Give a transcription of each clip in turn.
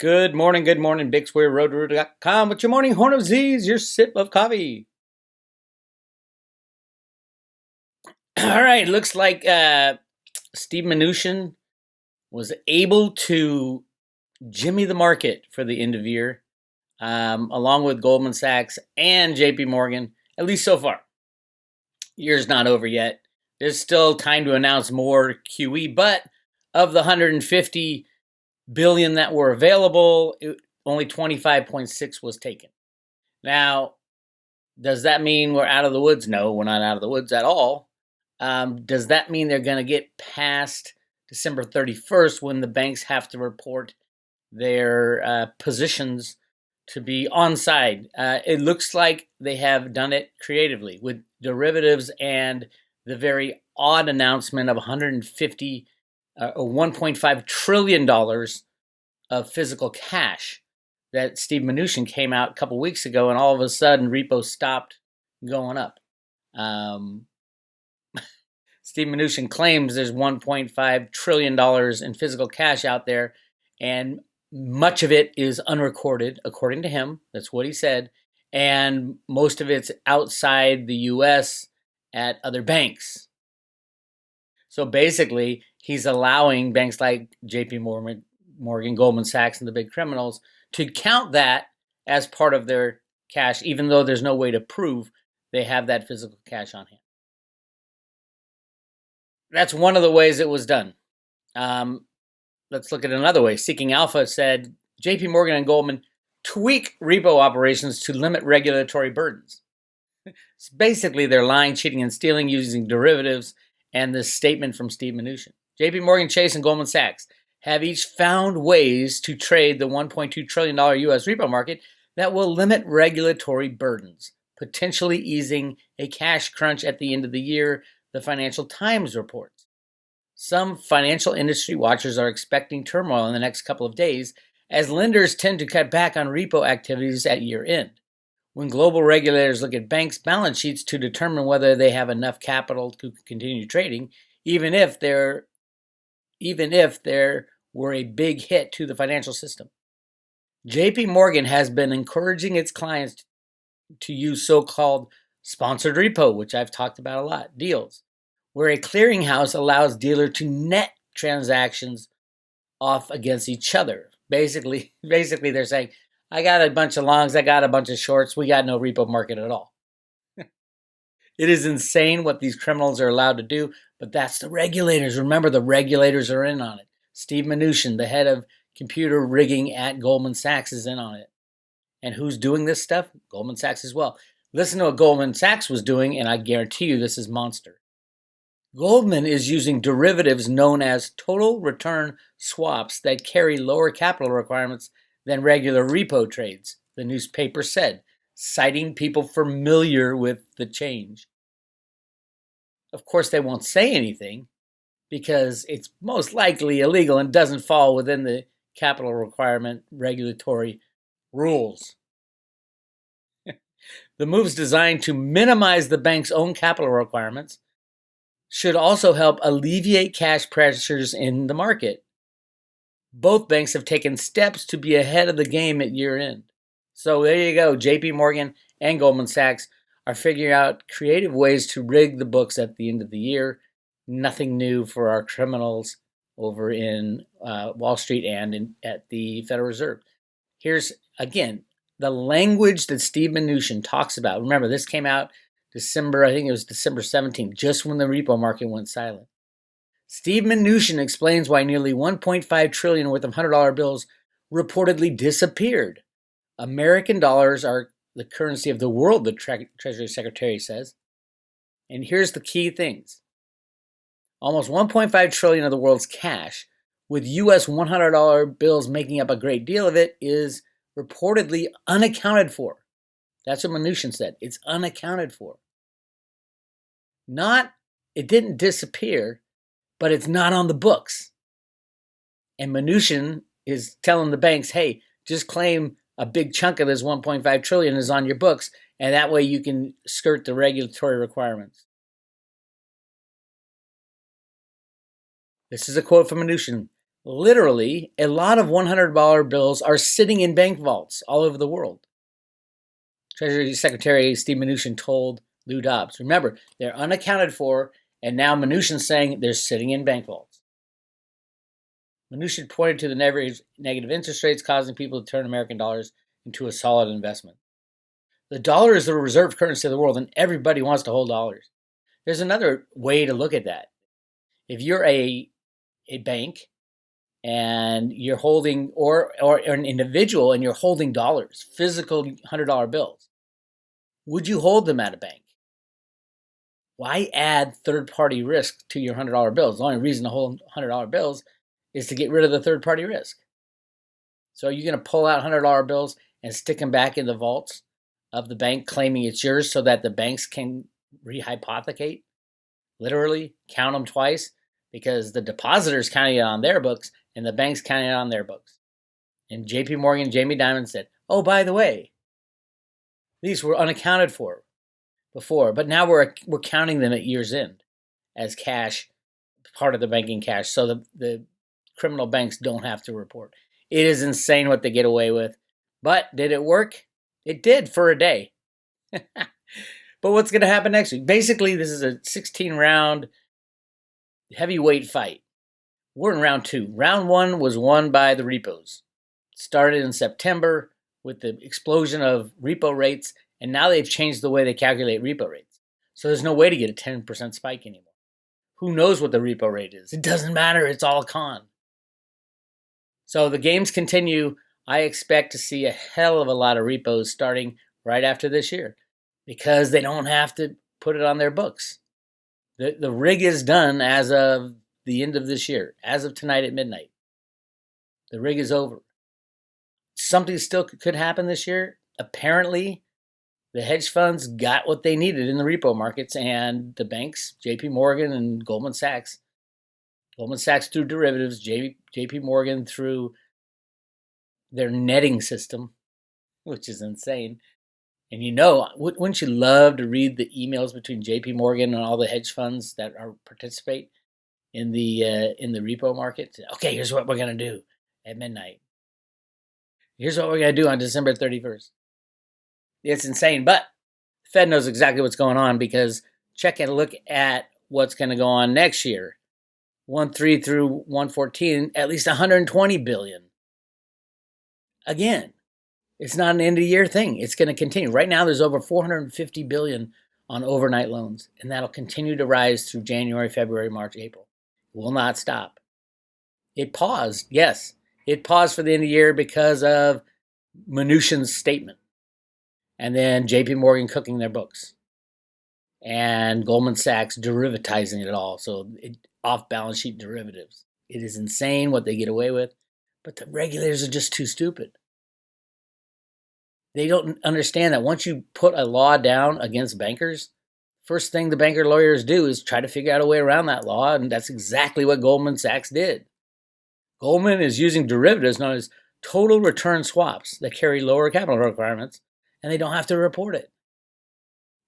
Good morning, Bix Weir, roadrooter.com with your morning horn of Z's, your sip of coffee. All right, looks like Steve Mnuchin was able to jimmy the market for the end of year, along with Goldman Sachs and JP Morgan, at least so far. Year's not over yet. There's still time to announce more QE, but of the 150 billion that were available, only 25.6 was taken. Now, does that mean we're out of the woods? No, we're not out of the woods at all. Does that mean they're going to get past December 31st when the banks have to report their positions to be on side? It looks like they have done it creatively with derivatives and the very odd announcement of 150 or $1.5 trillion of physical cash that Steve Mnuchin came out a couple weeks ago, and all of a sudden repo stopped going up. Steve Mnuchin claims there's $1.5 trillion in physical cash out there, and much of it is unrecorded, according to him. That's what he said. And most of it's outside the U.S. at other banks. So basically, he's allowing banks like JP Morgan, Goldman Sachs, and the big criminals to count that as part of their cash, even though there's no way to prove they have that physical cash on hand. That's one of the ways it was done. Let's look at another way. Seeking Alpha said JP Morgan and Goldman tweak repo operations to limit regulatory burdens. It's basically, they're lying, cheating, and stealing using derivatives and this statement from Steve Mnuchin. JP Morgan Chase and Goldman Sachs have each found ways to trade the $1.2 trillion U.S. repo market that will limit regulatory burdens, potentially easing a cash crunch at the end of the year, the Financial Times reports. Some financial industry watchers are expecting turmoil in the next couple of days as lenders tend to cut back on repo activities at year end, when global regulators look at banks' balance sheets to determine whether they have enough capital to continue trading, even if there were a big hit to the financial system. JP Morgan has been encouraging its clients to use so-called sponsored repo, which I've talked about a lot, deals, where a clearinghouse allows dealers to net transactions off against each other. Basically, they're saying, I got a bunch of longs, I got a bunch of shorts, we got no repo market at all. It is insane what these criminals are allowed to do, but that's the regulators. Remember, the regulators are in on it. Steve Mnuchin, the head of computer rigging at Goldman Sachs, is in on it. And who's doing this stuff? Goldman Sachs as well. Listen to what Goldman Sachs was doing, and I guarantee you this is monster. Goldman is using derivatives known as total return swaps that carry lower capital requirements than regular repo trades, the newspaper said, citing people familiar with the change. Of course, they won't say anything because it's most likely illegal and doesn't fall within the capital requirement regulatory rules. The move's designed to minimize the bank's own capital requirements, should also help alleviate cash pressures in the market. Both banks have taken steps to be ahead of the game at year end. So there you go. JP Morgan and Goldman Sachs are figuring out creative ways to rig the books at the end of the year. Nothing new for our criminals over in Wall Street and at the Federal Reserve. Here's, again, the language that Steve Mnuchin talks about. Remember, this came out December 17th, just when the repo market went silent. Steve Mnuchin explains why nearly $1.5 trillion worth of $100 bills reportedly disappeared. American dollars are the currency of the world, the Treasury Secretary says. And here's the key things. Almost $1.5 trillion of the world's cash, with U.S. $100 bills making up a great deal of it, is reportedly unaccounted for. That's what Mnuchin said. It's unaccounted for. It didn't disappear, but it's not on the books. And Mnuchin is telling the banks, hey, just claim a big chunk of this 1.5 trillion is on your books, and that way you can skirt the regulatory requirements. This is a quote from Mnuchin. Literally, a lot of $100 bills are sitting in bank vaults all over the world. Treasury Secretary Steve Mnuchin told Lou Dobbs, remember, they're unaccounted for, and now Mnuchin's saying they're sitting in bank vaults. Mnuchin pointed to the negative interest rates causing people to turn American dollars into a solid investment. The dollar is the reserve currency of the world, and everybody wants to hold dollars. There's another way to look at that. If you're a bank and you're holding, or an individual and you're holding dollars, physical $100 bills, would you hold them at a bank? Why add third-party risk to your $100 bills? The only reason to hold $100 bills is to get rid of the third-party risk. So are you going to pull out $100 bills and stick them back in the vaults of the bank, claiming it's yours so that the banks can rehypothecate? Literally, count them twice, because the depositors counting it on their books and the banks counting it on their books. And JP Morgan, Jamie Dimon said, oh, by the way, these were unaccounted for before, but now we're counting them at year's end as cash, part of the banking cash, so the criminal banks don't have to report. It is insane what they get away with. But did it work? It did for a day. But what's going to happen next week? Basically, this is a 16-round heavyweight fight. We're in round 2. Round 1 was won by the repos. It started in September with the explosion of repo rates, and now they've changed the way they calculate repo rates. So there's no way to get a 10% spike anymore. Who knows what the repo rate is? It doesn't matter. It's all a con. So the games continue. I expect to see a hell of a lot of repos starting right after this year because they don't have to put it on their books. The rig is done as of the end of this year, as of tonight at midnight. The rig is over. Something still could happen this year. Apparently, the hedge funds got what they needed in the repo markets, and the banks, JP Morgan and Goldman Sachs through derivatives, JP Morgan through their netting system, which is insane. And wouldn't you love to read the emails between JP Morgan and all the hedge funds that participate in the repo market? Okay, here's what we're going to do at midnight. Here's what we're going to do on December 31st. It's insane, but the Fed knows exactly what's going on because check and look at what's going to go on next year. 1.3 through 1.14, at least 120 billion. Again, it's not an end of year thing. It's going to continue. Right now, there's over 450 billion on overnight loans, and that'll continue to rise through January, February, March, April. It will not stop. It paused. Yes, it paused for the end of the year because of Mnuchin's statement, and then JP Morgan cooking their books, and Goldman Sachs derivatizing it all. So off-balance sheet derivatives. It is insane what they get away with, but the regulators are just too stupid. They don't understand that once you put a law down against bankers, first thing the banker lawyers do is try to figure out a way around that law, and that's exactly what Goldman Sachs did. Goldman is using derivatives known as total return swaps that carry lower capital requirements, and they don't have to report it.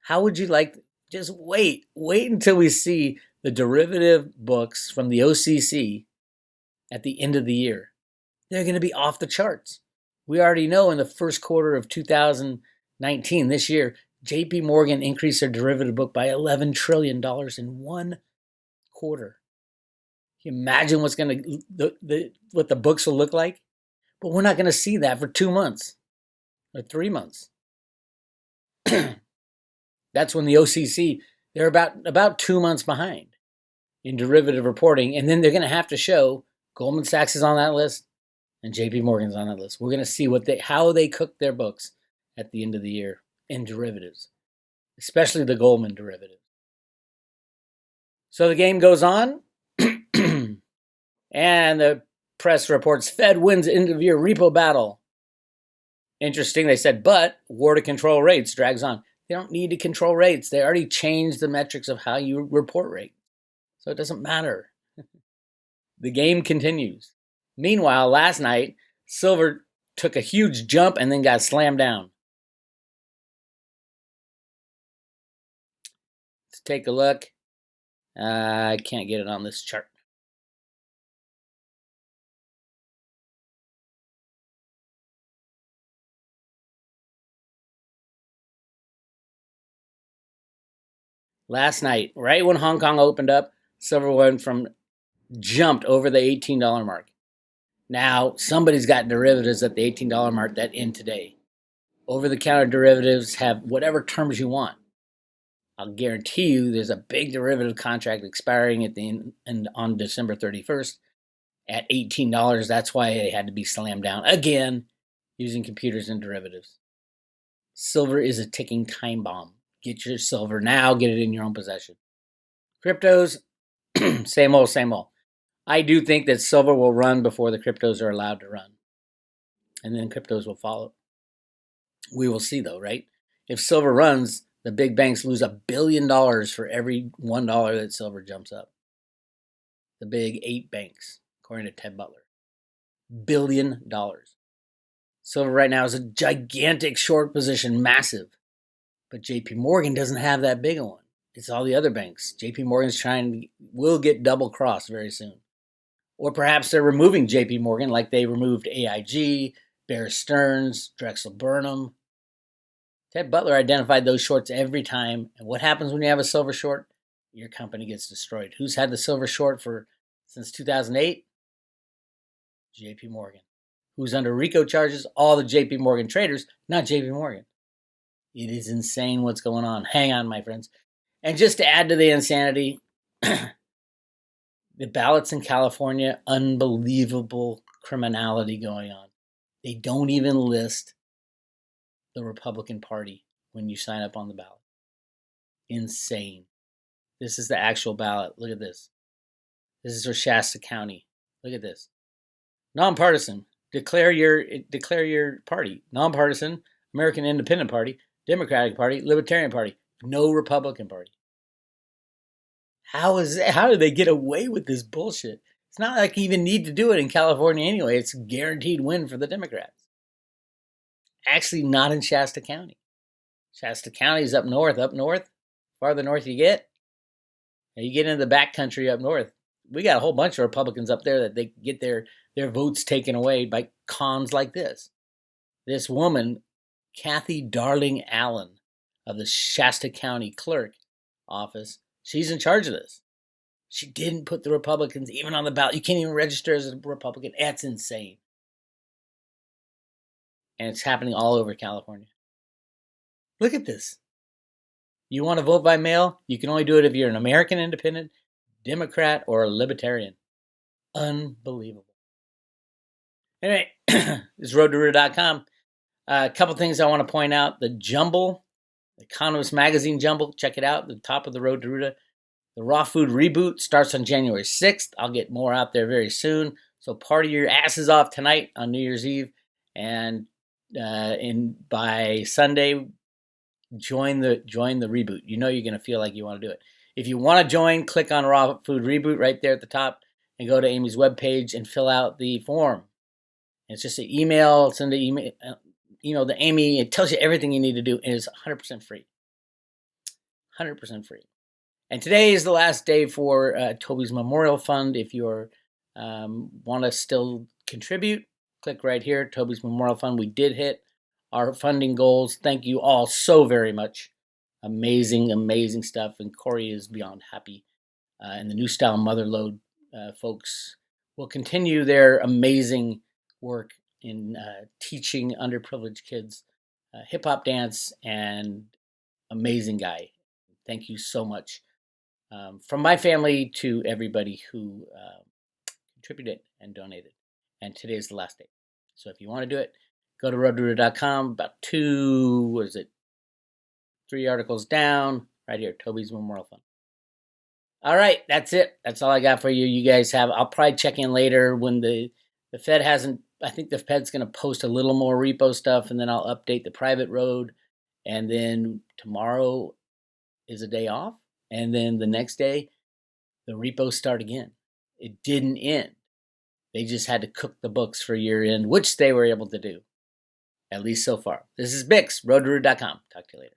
How would you like, just wait until we see the derivative books from the OCC at the end of the year. They're going to be off the charts. We already know in the first quarter of 2019, this year, JP Morgan increased their derivative book by $11 trillion in one quarter. Can you imagine what the books will look like? But we're not going to see that for 2 months or 3 months. That's when the OCC, they're about 2 months behind in derivative reporting, and then they're going to have to show Goldman Sachs is on that list and JP Morgan's on that list. We're going to see how they cook their books at the end of the year in derivatives, especially the Goldman derivative. So the game goes on, and the press reports Fed wins end of year repo battle. Interesting, they said, but war to control rates drags on. They don't need to control rates. They already changed the metrics of how you report rate. So it doesn't matter. The game continues. Meanwhile, last night, silver took a huge jump and then got slammed down. Let's take a look. I can't get it on this chart. Last night, right when Hong Kong opened up, silver jumped over the $18 mark. Now, somebody's got derivatives at the $18 mark that end today. Over-the-counter derivatives have whatever terms you want. I'll guarantee you there's a big derivative contract expiring at the end on December 31st at $18. That's why they had to be slammed down again using computers and derivatives. Silver is a ticking time bomb. Get your silver now, get it in your own possession. Cryptos, same old, same old. I do think that silver will run before the cryptos are allowed to run. And then cryptos will follow. We will see though, right? If silver runs, the big banks lose $1 billion for every $1 that silver jumps up. The big 8 banks, according to Ted Butler. $1 billion. Silver right now is a gigantic short position, massive. But JP Morgan doesn't have that big a one. It's all the other banks. JP Morgan's will get double crossed very soon. Or perhaps they're removing JP Morgan like they removed AIG, Bear Stearns, Drexel Burnham. Ted Butler identified those shorts every time. And what happens when you have a silver short? Your company gets destroyed. Who's had the silver short since 2008? JP Morgan. Who's under RICO charges? All the JP Morgan traders, not JP Morgan. It is insane what's going on. Hang on, my friends. And just to add to the insanity, the ballots in California, unbelievable criminality going on. They don't even list the Republican Party when you sign up on the ballot. Insane. This is the actual ballot. Look at this. This is for Shasta County. Look at this. Nonpartisan. Declare your party. Nonpartisan, American Independent Party, Democratic Party, Libertarian Party. No Republican Party. How did they get away with this bullshit? It's not like you even need to do it in California anyway. It's a guaranteed win for the Democrats. Actually, not in Shasta County. Shasta County is up north. Farther north you get, and you get into the backcountry up north. We got a whole bunch of Republicans up there that they get their votes taken away by cons like this. This woman, Kathy Darling Allen of the Shasta County Clerk Office, she's in charge of this. She didn't put the Republicans even on the ballot. You can't even register as a Republican. That's insane. And it's happening all over California. Look at this. You want to vote by mail? You can only do it if you're an American Independent, Democrat, or a Libertarian. Unbelievable. Anyway, this is roadtoruta.com. A couple things I want to point out. The Jumble, Economist Magazine Jumble, check it out, the top of the Road to Ruta. The Raw Food Reboot starts on January 6th. I'll get more out there very soon. So party your asses off tonight on New Year's Eve. And by Sunday, join the reboot. You know you're going to feel like you want to do it. If you want to join, click on Raw Food Reboot right there at the top and go to Amy's webpage and fill out the form. It's just an email. Send an email to Amy. It tells you everything you need to do, and it's 100% free. 100% free. And today is the last day for Toby's Memorial Fund. If you want to still contribute, click right here, Toby's Memorial Fund. We did hit our funding goals. Thank you all so very much. Amazing, amazing stuff. And Corey is beyond happy. And the New Style Motherlode folks will continue their amazing work in teaching underprivileged kids hip-hop dance, and amazing guy. Thank you so much. From my family to everybody who contributed and donated. And today is the last day. So if you want to do it, go to roadruta.com. About 3 articles down. Right here, Toby's Memorial Fund. All right, that's it. That's all I got for you. You guys have, I'll probably check in later when the Fed hasn't, I think the Fed's going to post a little more repo stuff, and then I'll update the private road. And then tomorrow is a day off. And then the next day, the repos start again. It didn't end. They just had to cook the books for year end, which they were able to do, at least so far. This is Bix, roadtoruta.com. Talk to you later.